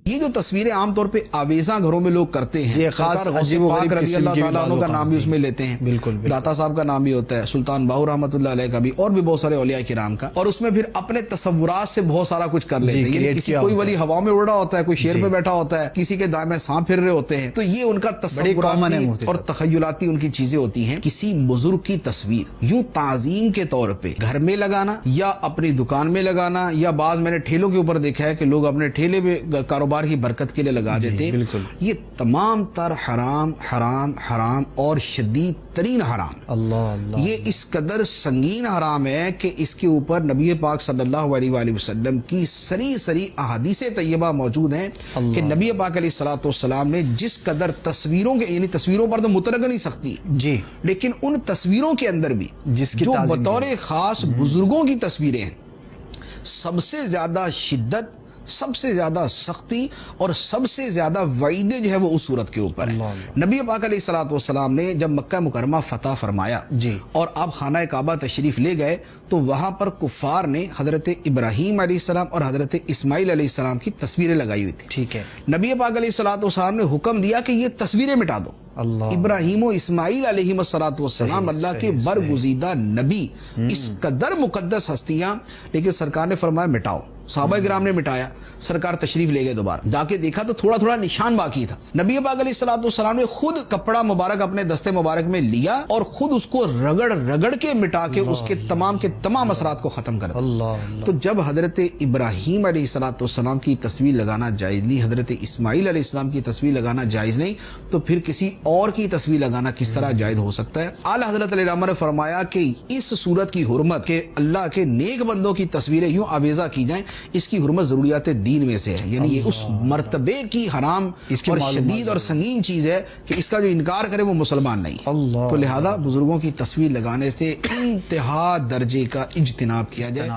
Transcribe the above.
یہ جو تصویریں عام طور پہ آویزاں گھروں میں لوگ کرتے ہیں، یہ خاص غوث پاک رضی اللہ تعالیٰ عنہ کا نام بھی اس میں لیتے ہیں، بالکل داتا صاحب کا نام بھی ہوتا ہے، سلطان باہو رحمۃ اللہ علیہ کا بھی، اور بھی بہت سارے اولیاء کرام کا، اور اس میں پھر اپنے تصورات سے بہت سارا کچھ کر لیتے ہیں، یعنی کسی کوئی ولی ہوا میں اڑ رہا ہوتا ہے، کوئی شیر پہ بیٹھا ہوتا ہے، کسی کے دائیں سانپ پھر رہے ہوتے ہیں، تو یہ ان کا تصوراتی اور تخیلاتی ان کی چیزیں ہوتی ہیں۔ کسی بزرگ کی تصویر یوں تعظیم کے طور پہ گھر میں لگانا یا اپنی دکان میں لگانا، یا بعض میں نے ٹھیلوں کے اوپر دیکھا ہے کہ لوگ اپنے ٹھیلے میں کاروبار کی برکت کے لیے لگا دیتے ہیں، یہ تمام تر حرام حرام حرام اور شدید ترین حرام۔ اللہ یہ اس قدر سنگین حرام ہے کہ اس کے اوپر نبی پاک صلی اللہ علیہ وآلہ وسلم کی سری احادیث طیبہ موجود ہیں کہ نبی پاک علیہ الصلوۃ والسلام نے جس قدر تصویروں کے، یعنی تصویروں پر تو مطلق نہیں سختی جی، لیکن ان تصویروں کے اندر بھی جو بطور خاص بزرگوں کی تصویریں ہیں، سب سے زیادہ شدت، سب سے زیادہ سختی اور سب سے زیادہ وعیدیں جو ہے وہ اس صورت کے اوپر ہے۔ نبی پاک علیہ الصلوۃ والسلام نے جب مکہ مکرمہ فتح فرمایا اور آپ خانہ کعبہ تشریف لے گئے تو وہاں پر کفار نے حضرت ابراہیم علیہ السلام اور حضرت اسماعیل علیہ السلام کی تصویریں لگائی ہوئی تھی، ٹھیک ہے۔ نبی پاک علیہ الصلوۃ والسلام نے حکم دیا کہ یہ تصویریں مٹا دو۔ ابراہیم و اسماعیل علیہ السلام اللہ کے برگزیدہ نبی، اس قدر مقدس ہستیاں، لیکن سرکار نے فرمایا مٹاؤ۔ صحابہ کرام نے مٹایا، سرکار تشریف لے گئے، دوبارہ جا کے دیکھا تو تھوڑا تھوڑا نشان باقی تھا۔ نبی پاک علیہ الصلوۃ والسلام نے خود کپڑا مبارک اپنے دستے مبارک میں لیا اور خود اس کو رگڑ رگڑ کے مٹا کے اس کے تمام اثرات کو ختم کر دیا۔ تو جب حضرت ابراہیم علیہ الصلوۃ والسلام کی تصویر لگانا جائز نہیں، حضرت اسماعیل علیہ السلام کی تصویر لگانا جائز نہیں، تو پھر کسی اور کی تصویر لگانا کس طرح جائز ہو سکتا ہے؟ اعلی حضرت علیہ السلام نے فرمایا کہ اس صورت کی حرمت کہ اللہ کے نیک بندوں کی تصویریں یوں آویزہ کی جائیں، اس کی حرمت ضروریات دین میں سے ہے، یعنی یہ اس مرتبے کی حرام اور شدید اور سنگین چیز ہے کہ اس کا جو انکار کرے وہ مسلمان نہیں ہے۔ تو لہذا بزرگوں کی تصویر لگانے سے انتہا درجے کا اجتناب کیا جائے۔